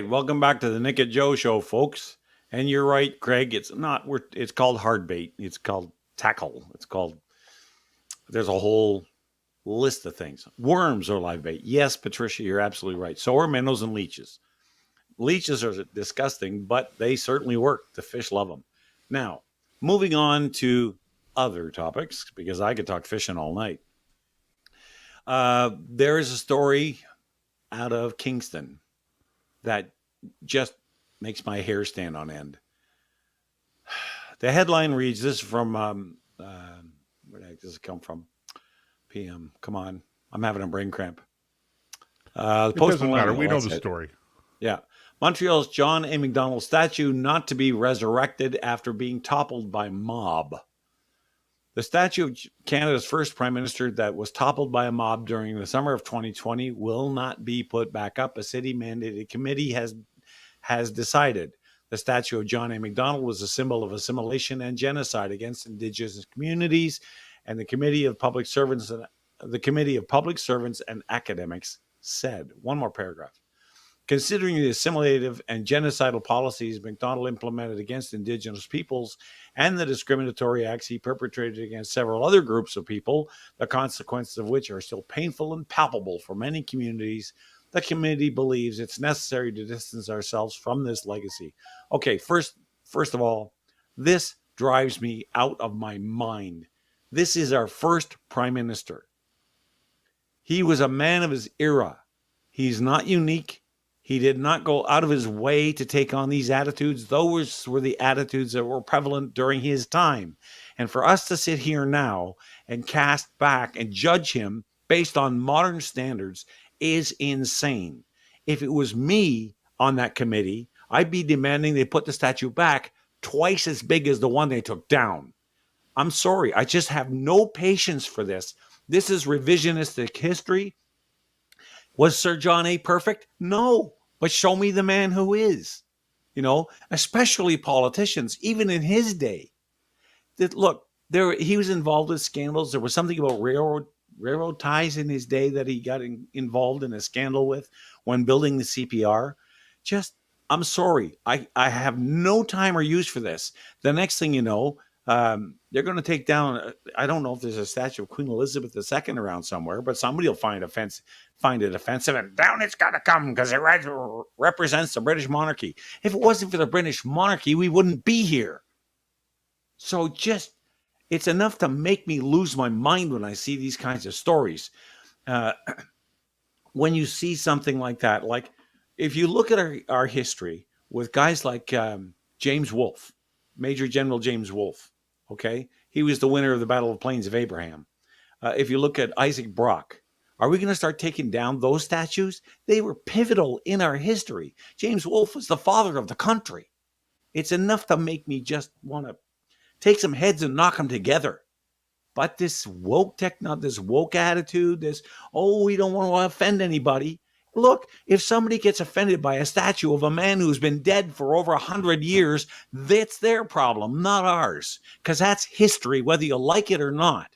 right, welcome back to the Nick Jow Show, folks. And you're right, Craig. It's not. It's called hard bait. It's called tackle. It's called. There's a whole list of things. Worms are live bait. Yes, Patricia, you're absolutely right. So are minnows and leeches. Leeches are disgusting, but they certainly work. The fish love them. Now, moving on to other topics, because I could talk fishing all night. There is a story out of Kingston that just makes my hair stand on end. The headline reads, this is from, where the heck does it come from? PM, come on. I'm having a brain cramp. It doesn't matter. We know the story. Yeah. Montreal's John A. Macdonald statue not to be resurrected after being toppled by mob. The statue of Canada's first prime minister that was toppled by a mob during the summer of 2020 will not be put back up. A city-mandated committee has decided. The statue of John A. Macdonald was a symbol of assimilation and genocide against Indigenous communities, and the Committee of Public Servants and Academics said. One more paragraph. Considering the assimilative and genocidal policies Macdonald implemented against Indigenous peoples and the discriminatory acts he perpetrated against several other groups of people, the consequences of which are still painful and palpable for many communities, the committee believes it's necessary to distance ourselves from this legacy. Okay, first of all, this drives me out of my mind. This is our first prime minister. He was a man of his era. He's not unique. He did not go out of his way to take on these attitudes. Those were the attitudes that were prevalent during his time. And for us to sit here now and cast back and judge him based on modern standards is insane. If it was me on that committee, I'd be demanding they put the statue back twice as big as the one they took down. I'm sorry. I just have no patience for this. This is revisionistic history. Was Sir John A. perfect? No. But show me the man who is, especially politicians, even in his day. Look, he was involved with scandals. There was something about railroad ties in his day that he got involved in a scandal with when building the CPR. I'm sorry. I have no time or use for this. The next thing you know, they're going to take down, I don't know if there's a statue of Queen Elizabeth II around somewhere, but somebody will find it offensive, and down it's got to come because it represents the British monarchy. If it wasn't for the British monarchy, we wouldn't be here. So it's enough to make me lose my mind when I see these kinds of stories. When you see something like that, like if you look at our history with guys like James Wolfe, Major General James Wolfe, okay? He was the winner of the Battle of the Plains of Abraham. If you look at Isaac Brock, are we going to start taking down those statues? They were pivotal in our history. James Wolfe was the father of the country. It's enough to make me just want to take some heads and knock them together. But this woke attitude, we don't want to offend anybody. Look, if somebody gets offended by a statue of a man who's been dead for over 100 years, that's their problem, not ours. Because that's history, whether you like it or not.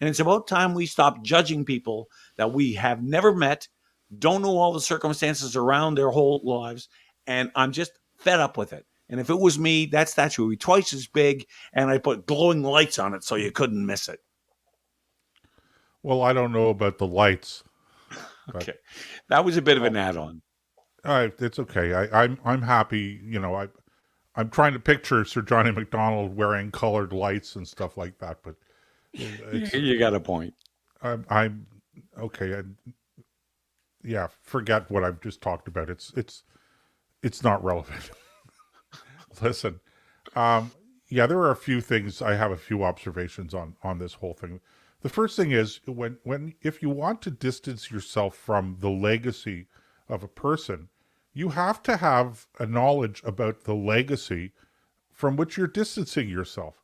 And it's about time we stop judging people that we have never met, don't know all the circumstances around their whole lives, and I'm just fed up with it. And if it was me, that statue would be twice as big, and I put glowing lights on it so you couldn't miss it. Well, I don't know about the lights. Okay, that was a bit of an add-on. It's okay. I'm happy. I'm trying to picture Sir John A. Macdonald wearing colored lights and stuff like that. But you got a point. I'm okay. Forget what I've just talked about. It's not relevant. Listen, there are a few things. I have a few observations on this whole thing. The first thing is if you want to distance yourself from the legacy of a person, you have to have a knowledge about the legacy from which you're distancing yourself.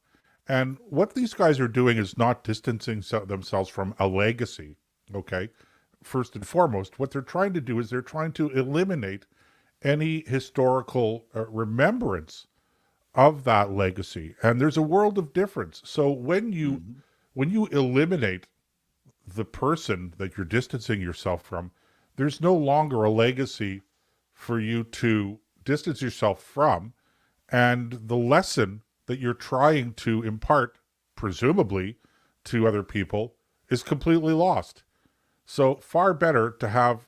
And what these guys are doing is not distancing themselves from a legacy, okay? First and foremost, what they're trying to do is they're trying to eliminate any historical remembrance of that legacy. And there's a world of difference. So when you eliminate the person that you're distancing yourself from, there's no longer a legacy for you to distance yourself from, and the lesson that you're trying to impart, presumably, to other people is completely lost. So far better to have,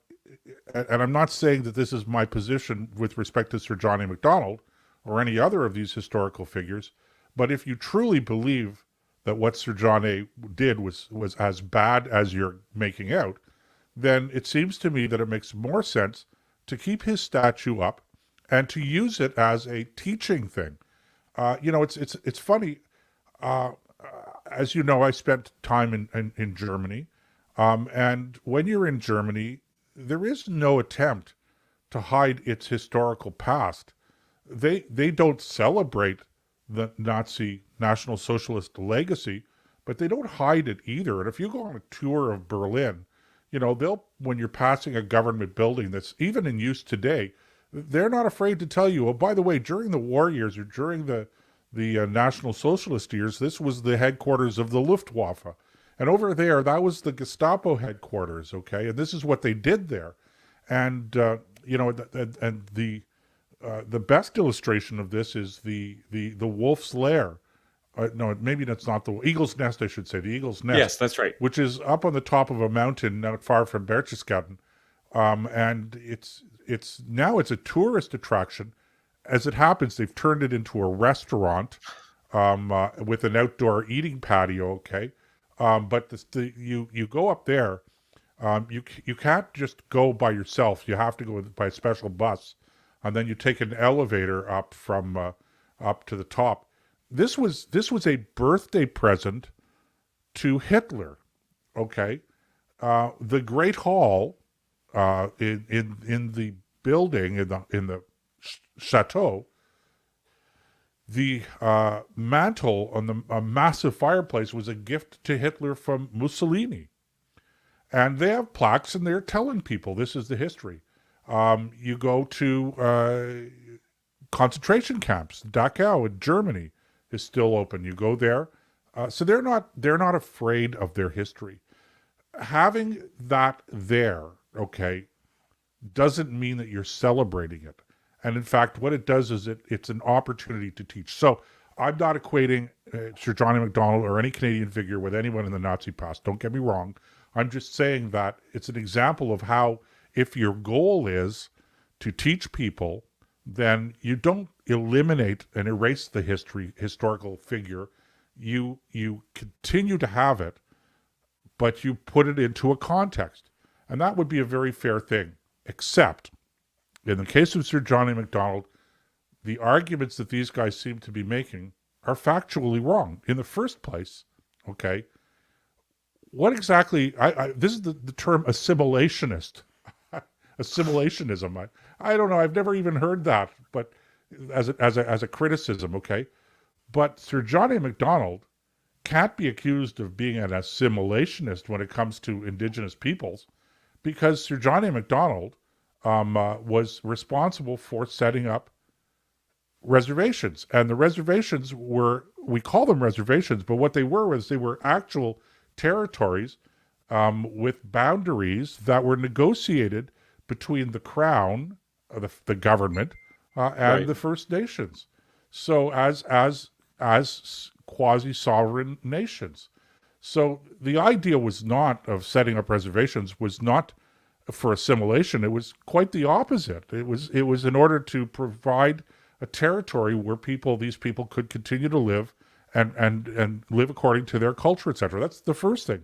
and I'm not saying that this is my position with respect to Sir John A. Macdonald or any other of these historical figures, but if you truly believe that what Sir John A. did was as bad as you're making out, then it seems to me that it makes more sense to keep his statue up and to use it as a teaching thing. It's funny. Uh, as you know, I spent time in Germany, and when you're in Germany, there is no attempt to hide its historical past. They don't celebrate the Nazi National Socialist legacy, but they don't hide it either. And if you go on a tour of Berlin, they'll, when you're passing a government building that's even in use today, they're not afraid to tell you, oh, by the way, during the war years or during the National Socialist years, this was the headquarters of the Luftwaffe. And over there, that was the Gestapo headquarters, okay? And this is what they did there. And, and the best illustration of this is the Wolf's Lair. No, maybe that's not the Eagle's Nest, I should say, the Eagle's Nest. Yes, that's right. Which is up on the top of a mountain not far from Berchtesgaden. And it's now it's a tourist attraction. As it happens, they've turned it into a restaurant with an outdoor eating patio. Okay, but you go up there, you can't just go by yourself. You have to go by a special bus, and then you take an elevator up from up to the top. This was a birthday present to Hitler. Okay, the Great Hall in the building in the chateau, the mantle on the massive fireplace was a gift to Hitler from Mussolini. And they have plaques and they're telling people this is the history. You go to concentration camps. Dachau in Germany is still open. You go there. So they're not afraid of their history. Having that there, okay, doesn't mean that you're celebrating it. And in fact, what it does is it's an opportunity to teach. So I'm not equating Sir John A. Macdonald or any Canadian figure with anyone in the Nazi past. Don't get me wrong. I'm just saying that it's an example of how, if your goal is to teach people, then you don't eliminate and erase the historical figure. You continue to have it, but you put it into a context. And that would be a very fair thing, except in the case of Sir John A. Macdonald, the arguments that these guys seem to be making are factually wrong. In the first place, okay, what exactly, this is the term assimilationist. Assimilationism. I don't know, I've never even heard that, but as a criticism, okay? But Sir John A. Macdonald can't be accused of being an assimilationist when it comes to Indigenous peoples, because Sir John A. Macdonald was responsible for setting up reservations. And the reservations were, we call them reservations, but what they were was they were actual territories with boundaries that were negotiated between the Crown, the government, and Right. the First Nations. So as quasi-sovereign nations. So the idea was not of setting up reservations, was not for assimilation. It was quite the opposite. It was in order to provide a territory where these people could continue to live and live according to their culture, etc. That's the first thing.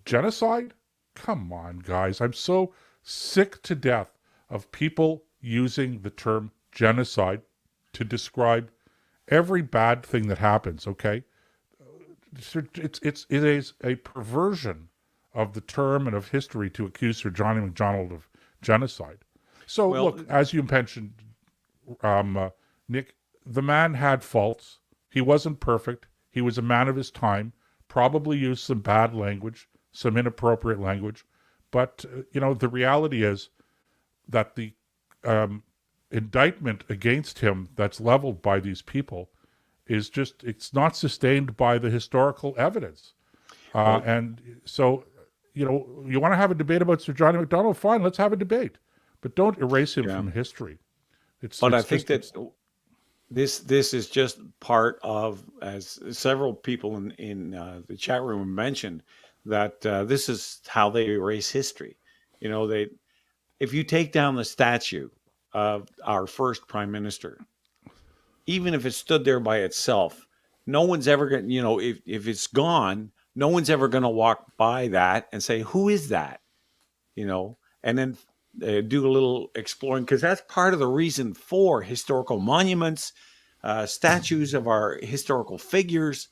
Genocide? Come on, guys. I'm so sick to death of people using the term genocide to describe every bad thing that happens, okay? It is a perversion of the term and of history to accuse Sir John A. Macdonald of genocide. So, Well, look, as you mentioned, Nick, the man had faults. He wasn't perfect. He was a man of his time, probably used some bad language, some inappropriate language. But, the reality is that the indictment against him that's leveled by these people is just, it's not sustained by the historical evidence. And so, you want to have a debate about Sir John A. Macdonald? Fine, let's have a debate. but don't erase him Yeah. from history. But I It's think just that this is just part of, as several people in the chat room mentioned, that this is how they erase history. They if you take down the statue of our first prime minister, even if it stood there by itself, no one's ever going to, if it's gone, no one's ever going to walk by that and say, who is that? And then do a little exploring, because that's part of the reason for historical monuments, statues of our historical figures.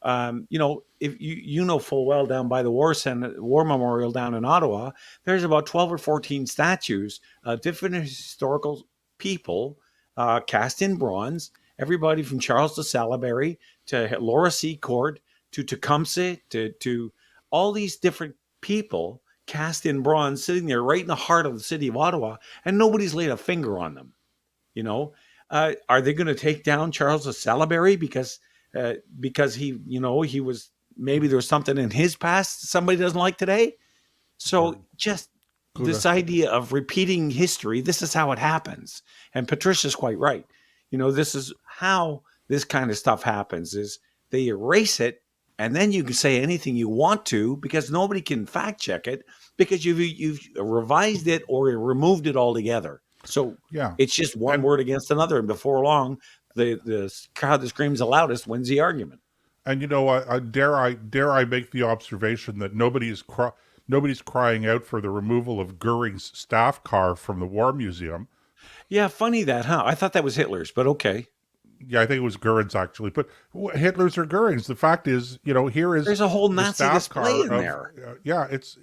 If you know full well, down by the war memorial down in Ottawa, there's about 12 or 14 statues of different historical people cast in bronze. Everybody from Charles de Salaberry to Laura Secord to Tecumseh to all these different people cast in bronze, sitting there right in the heart of the city of Ottawa, and nobody's laid a finger on them. You know, are they going to take down Charles de Salaberry because he was, maybe there was something in his past somebody doesn't like today? or So just Gouda. this idea of repeating history, this is how it happens. And Patricia's quite right. This is how this kind of stuff happens: is they erase it, and then you can say anything you want to because nobody can fact check it, because you've revised it or removed it altogether. So Yeah, it's just one and word against another, and before long, the crowd that screams the loudest wins the argument. dare I make the observation that nobody's crying out for the removal of Goering's staff car from the War Museum. Yeah, funny that, huh? I thought that was Hitler's, but okay. Yeah, I think it was Goering's actually, but Hitler's or Goering's. The fact is, here is There's a whole the Nazi staff display car in of. there. Yeah, it's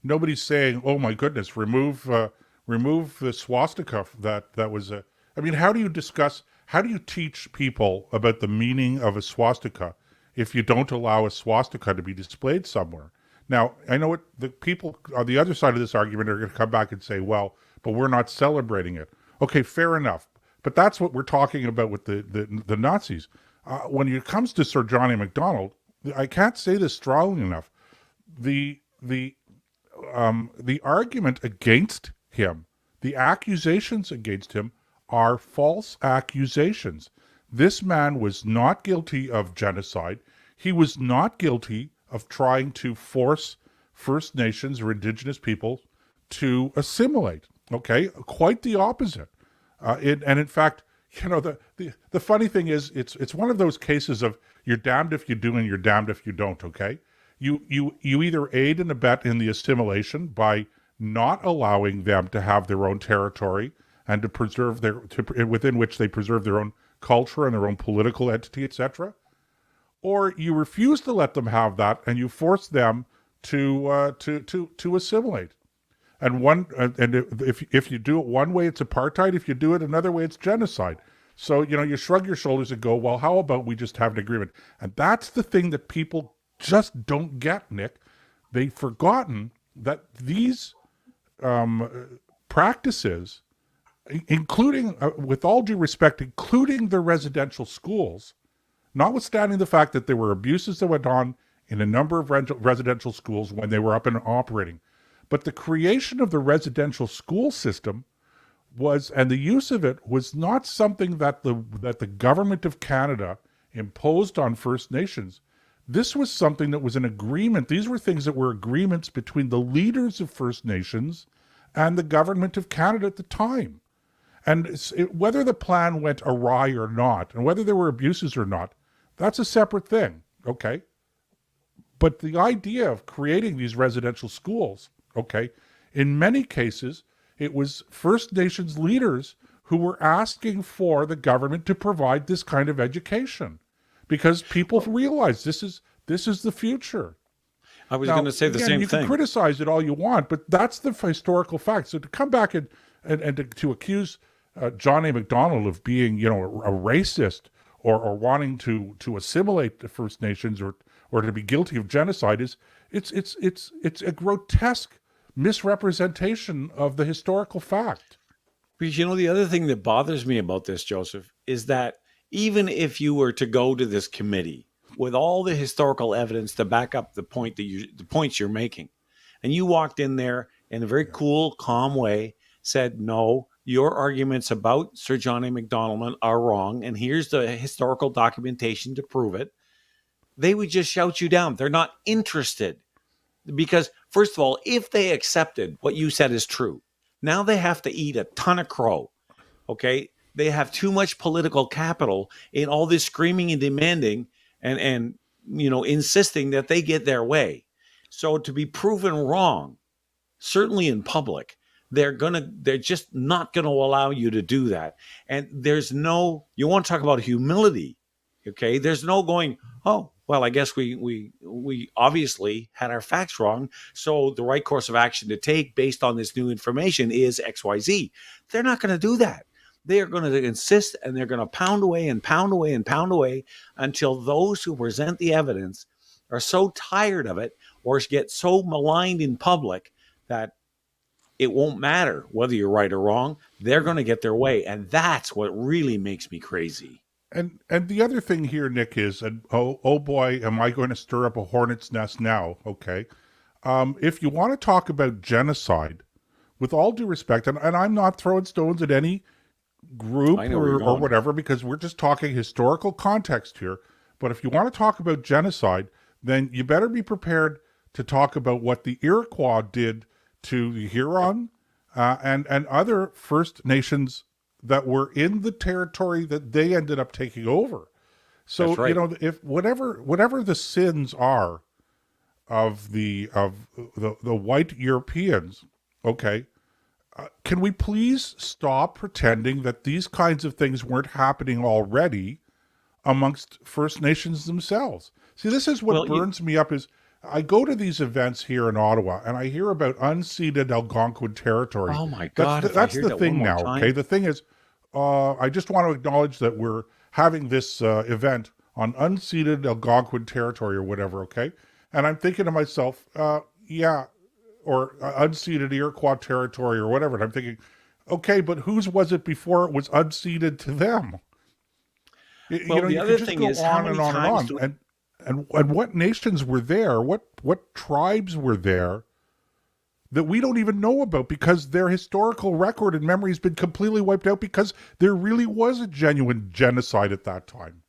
nobody's saying, "Oh my goodness, remove the swastika." That was a. I mean, how do you discuss? How do you teach people about the meaning of a swastika if you don't allow a swastika to be displayed somewhere? Now, I know what the people on the other side of this argument are going to come back and say, well, but we're not celebrating it. Okay, fair enough. But that's what we're talking about with the Nazis. When it comes to Sir Johnny MacDonald, I can't say this strongly enough. The the the argument against him, the accusations against him, are false accusations. This man was not guilty of genocide. He was not guilty of trying to force First Nations or Indigenous people to assimilate. Okay, quite the opposite. And in fact, the funny thing is, it's one of those cases of you're damned if you do and you're damned if you don't. Okay, you either aid and abet in the assimilation by not allowing them to have their own territory and to preserve within which they preserve their own culture and their own political entity, etc., or you refuse to let them have that and you force them to assimilate. And if you do it one way, it's apartheid. If you do it another way, it's genocide. So you shrug your shoulders and go, well, how about we just have an agreement? And that's the thing that people just don't get, Nick. They've forgotten that these practices, including, with all due respect, including the residential schools, notwithstanding the fact that there were abuses that went on in a number of residential schools when they were up and operating. But the creation of the residential school system and the use of it was not something that the government of Canada imposed on First Nations. This was something that was an agreement. These were things that were agreements between the leaders of First Nations and the government of Canada at the time. And whether the plan went awry or not, and whether there were abuses or not, that's a separate thing, okay? But the idea of creating these residential schools, okay, in many cases, it was First Nations leaders who were asking for the government to provide this kind of education because people realize this is the future. I was going Now, to say the again, same you can thing. criticize it all you want, but that's the historical fact. So to come back and to accuse John A. Macdonald of being, a racist or wanting to assimilate the First Nations or to be guilty of genocide it's a grotesque misrepresentation of the historical fact. Because the other thing that bothers me about this, Joseph, is that even if you were to go to this committee with all the historical evidence to back up the points you're making, and you walked in there in a very cool, calm way said, no, your arguments about Sir John A. Macdonald are wrong, and here's the historical documentation to prove it, they would just shout you down. They're not interested. Because, first of all, if they accepted what you said is true, now they have to eat a ton of crow. Okay. They have too much political capital in all this screaming and demanding and insisting that they get their way. So to be proven wrong, certainly in public, they're just not gonna allow you to do that. And you want to talk about humility, okay? There's no going, oh, well, I guess we obviously had our facts wrong, so the right course of action to take based on this new information is XYZ. They're not going to do that. They are going to insist, and they're going to pound away and pound away and pound away until those who present the evidence are so tired of it or get so maligned in public that it won't matter whether you're right or wrong. They're going to get their way. And that's what really makes me crazy. And the other thing here, Nick, is, and oh boy, am I going to stir up a hornet's nest now? Okay, if you want to talk about genocide, with all due respect, and I'm not throwing stones at any group or whatever, because we're just talking historical context here. But if you want to talk about genocide, then you better be prepared to talk about what the Iroquois did to the Huron and other First Nations that were in the territory that they ended up taking over. So, right. If whatever the sins are of the white Europeans, okay, can we please stop pretending that these kinds of things weren't happening already amongst First Nations themselves? See, this is what burns me up is I go to these events here in Ottawa and I hear about unceded Algonquin territory. Oh my God. That's the thing now. Okay. The thing is, I just want to acknowledge that we're having this event on unceded Algonquin territory or whatever. Okay. And I'm thinking to myself, yeah, or unceded Iroquois territory or whatever. And I'm thinking, okay, but whose was it before it was unceded to them? The other thing is how many times and what nations were there? What tribes were there that we don't even know about because their historical record and memory has been completely wiped out because there really was a genuine genocide at that time.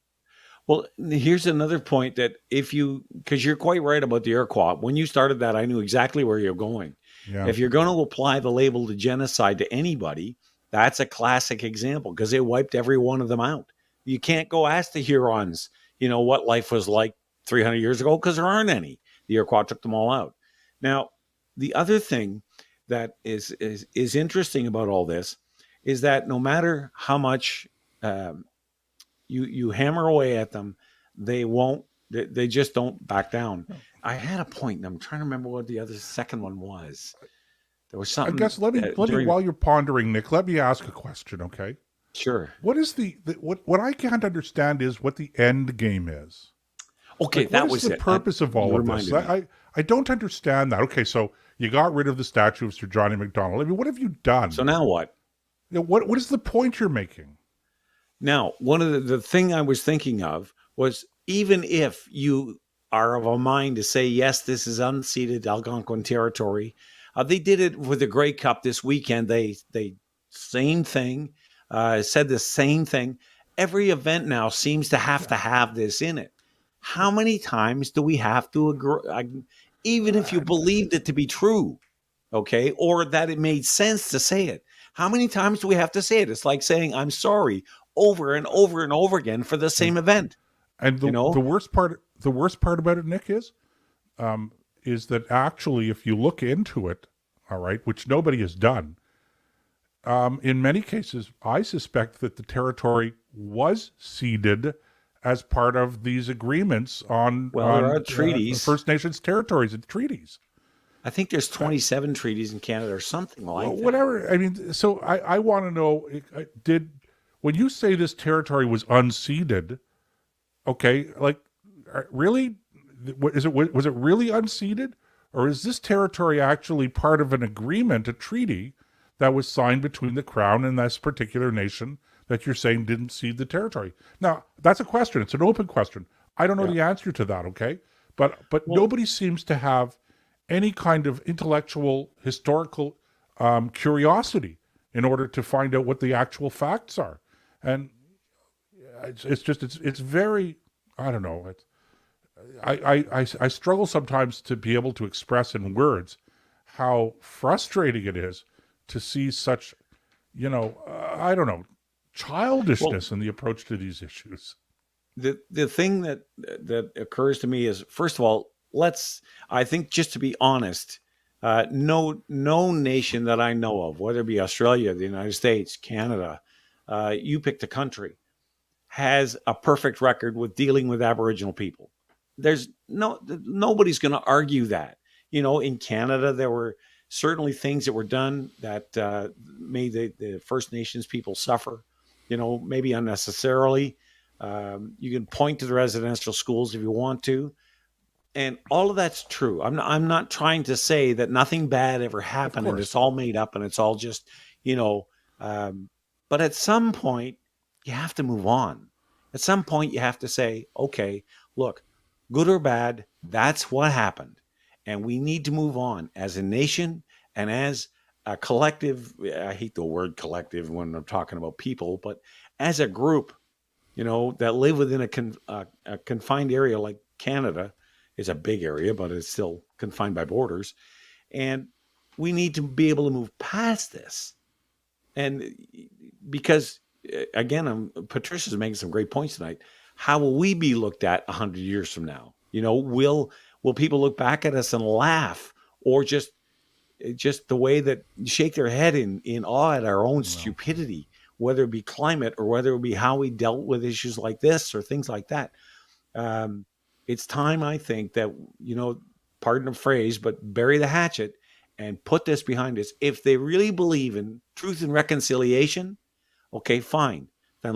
Well, here's another point that because you're quite right about the Iroquois. When you started that, I knew exactly where you're going. Yeah. If you're going to apply the label to genocide to anybody, that's a classic example because it wiped every one of them out. You can't go ask the Hurons, what life was like 300 years ago because there aren't any. The Iroquois took them all out. Now, the other thing that is interesting about all this is that no matter how much you hammer away at them, they just don't back down. I had a point, and I'm trying to remember what the other second one was. There was something. I guess let me while you're pondering, Nick, let me ask a question, okay? Sure. What is what I can't understand is what the end game is. Okay, that was the purpose of all of this. I don't understand that. Okay, so you got rid of the statue of Sir John A. Macdonald. I mean, what have you done? So now what? What is the point you're making? Now, one of the thing I was thinking of was even if you are of a mind to say, yes, this is unceded Algonquin territory, they did it with the Grey Cup this weekend. They same thing, said the same thing. Every event now seems to have this in it. How many times do we have to agree, even if you believed it to be true, okay, or that it made sense to say it? How many times do we have to say it? It's like saying, I'm sorry, over and over and over again for the same event. And the worst part about it, Nick, is that actually, if you look into it, all right, which nobody has done, in many cases, I suspect that the territory was ceded as part of these agreements on there are treaties, First Nations territories and treaties. I think there's 27 treaties in Canada or something like that. Whatever. I mean, so I want to know, when you say this territory was unceded, okay, like, really? Was it really unceded? Or is this territory actually part of an agreement, a treaty, that was signed between the Crown and this particular nation that you're saying didn't cede the territory? Now, that's a question. It's an open question. I don't know the answer to that, okay? But nobody seems to have any kind of intellectual, historical curiosity in order to find out what the actual facts are. And it's very, I don't know. I struggle sometimes to be able to express in words how frustrating it is to see such, I don't know, Well, childishness in the approach to these issues. the thing that occurs to me is, first of all, I think, just to be honest, no nation that I know of, whether it be Australia, the United States, Canada, you pick the country, has a perfect record with dealing with Aboriginal people. There's nobody's going to argue that. In Canada, there were certainly things that were done that made the First Nations people suffer, maybe unnecessarily. You can point to the residential schools if you want to, and all of that's true. I'm not trying to say that nothing bad ever Of happened and it's course. all made up and it's all just, you know. Um, but at some point, you have to move on. At some point, you have to say, okay, look, good or bad, that's what happened, and we need to move on as a nation and as a collective. I hate the word collective when I'm talking about people, but as a group, that live within a confined area like Canada. Is a big area, but it's still confined by borders. And we need to be able to move past this. And because, again, Patricia's making some great points tonight. How will we be looked at 100 years from now? Will people look back at us and laugh, or just the way that shake their head in awe at our own Well, stupidity, whether it be climate or whether it be how we dealt with issues like this or things like that. Um, it's time, I think, that, pardon the phrase, but bury the hatchet and put this behind us. If they really believe in truth and reconciliation, okay, fine. Then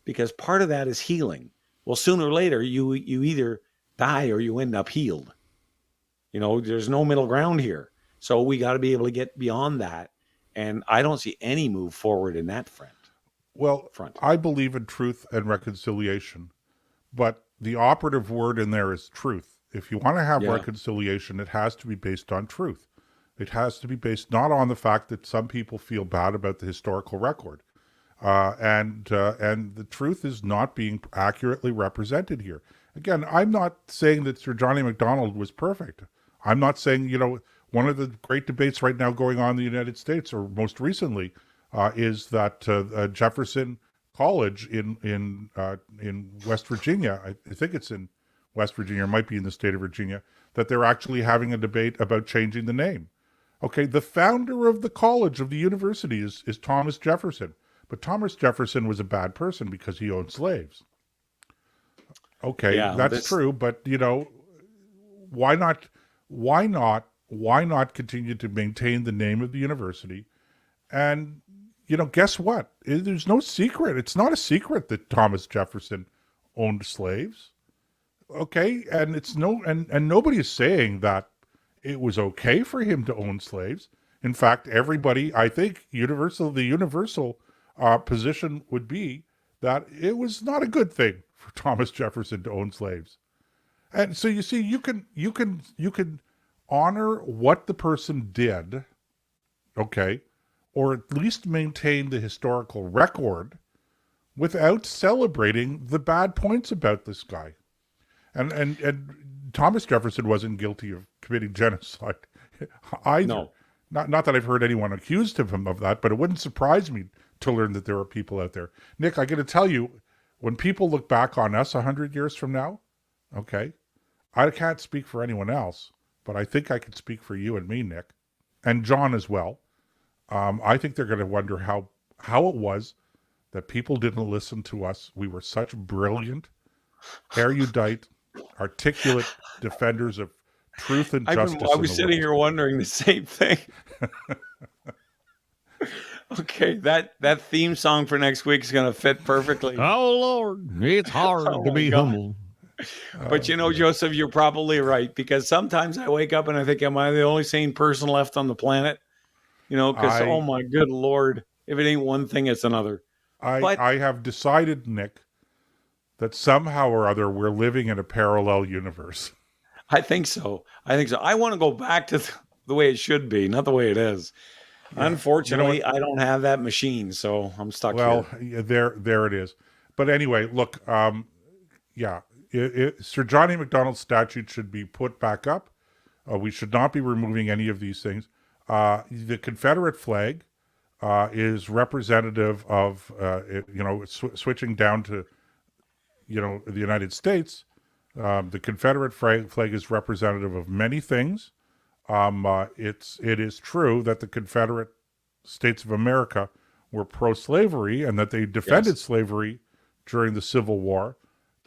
because part of that is healing. Well, sooner or later, you either die or you end up healed. There's no middle ground here. So we got to be able to get beyond that. And I don't see any move forward in that front. well, Front. I believe in truth and reconciliation, but the operative word in there is truth. If you want to have Yeah. reconciliation, it has to be based on truth. It has to be based not on the fact that some people feel bad about the historical record, and the truth is not being accurately represented here. Again, I'm not saying that Sir Johnny MacDonald was perfect. I'm not saying, one of the great debates right now going on in the United States, or most recently, is that Jefferson College in West Virginia, I think it's in West Virginia, or might be in the state of Virginia, that they're actually having a debate about changing the name. Okay, the founder of the college, of the university, is Thomas Jefferson. But Thomas Jefferson was a bad person because he owned slaves. Okay, Yeah. that's This. true, but why not why not continue to maintain the name of the university? And guess what? There's no secret. It's not a secret that Thomas Jefferson owned slaves. Okay, and it's no and nobody is saying that it was okay for him to own slaves. In fact, everybody, I think, the universal position would be that it was not a good thing for Thomas Jefferson to own slaves. And so you see, you can honor what the person did, okay, or at least maintain the historical record without celebrating the bad points about this guy. And Thomas Jefferson wasn't guilty of committing genocide either. No. Not that I've heard anyone accused of him of that, but it wouldn't surprise me to learn that there are people out there. Nick, I got to tell you, when people look back on us 100 years from now, okay, I can't speak for anyone else, but I think I can speak for you and me, Nick, and John as well. I think they're going to wonder how it was that people didn't listen to us. We were such brilliant, erudite, articulate defenders of truth and I justice in was the sitting world. here wondering the same thing. Okay, that theme song for next week is going to fit perfectly. Oh Lord, it's hard Oh to my be God. humble. But Dear. Joseph, you're probably right, because sometimes I wake up and I think, am I the only sane person left on the planet? Because, oh I my good Lord, if it ain't one thing, it's another. I But I have decided, Nick, that somehow or other we're living in a parallel universe. I think so. I want to go back to the way it should be, not the way it is. Unfortunately, I don't have that machine, so I'm stuck Well, here. there it is. But anyway, look, yeah, Sir Johnny MacDonald's statue should be put back up. We should not be removing any of these things. The Confederate flag is representative of, switching down to, the United States. The Confederate flag is representative of many things. It is true that the Confederate States of America were pro-slavery and that they defended slavery during the Civil War.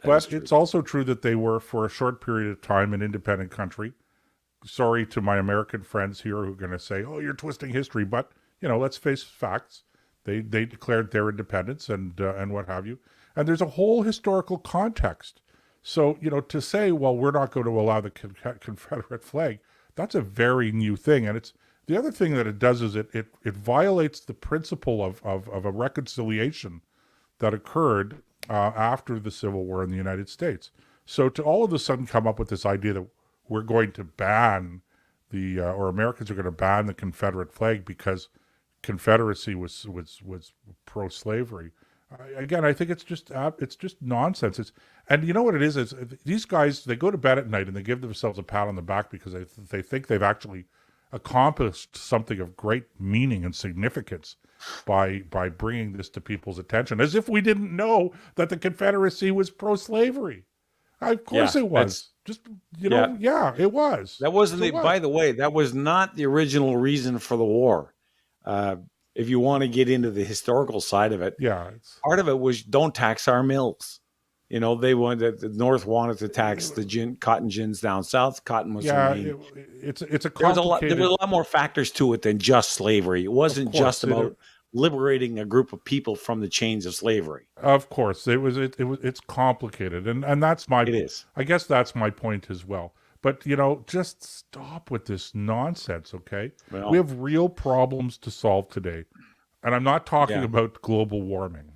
But it's also true that they were, for a short period of time, an independent country. Sorry to my American friends here who are going to say, "Oh, you're twisting history," but let's face facts. They declared their independence and what have you. And there's a whole historical context. So to say, well, we're not going to allow the Confederate flag, that's a very new thing. And it's the other thing that it does is it violates the principle of a reconciliation that occurred after the Civil War in the United States. So to all of a sudden come up with this idea that we're going to ban or Americans are going to ban the Confederate flag because Confederacy was pro-slavery. Again, I think it's just nonsense. And you know what it is these guys, they go to bed at night and they give themselves a pat on the back because they think they've actually accomplished something of great meaning and significance by bringing this to people's attention, as if we didn't know that the Confederacy was pro-slavery. Of course it was. Just, it was. That wasn't by the way, that was not the original reason for the war. If you want to get into the historical side of it, part of it was don't tax our mills. They wanted the North wanted to tax the cotton gins down south. Cotton was it's a complicated. There was a lot more factors to it than just slavery. It wasn't just about liberating a group of people from the chains of slavery. Of course, it's complicated, and that's my. It is. I guess that's my point as well. But just stop with this nonsense, okay? Well, we have real problems to solve today, and I'm not talking about global warming.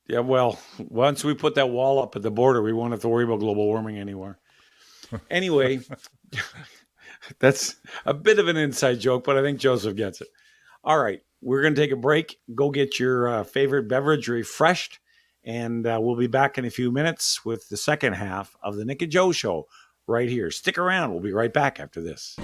Yeah, well, once we put that wall up at the border, we won't have to worry about global warming anymore. Anyway, that's a bit of an inside joke, but I think Joseph gets it. All right, we're going to take a break. Go get your favorite beverage refreshed, and we'll be back in a few minutes with the second half of the Nick Jow Show right here. Stick around. We'll be right back after this.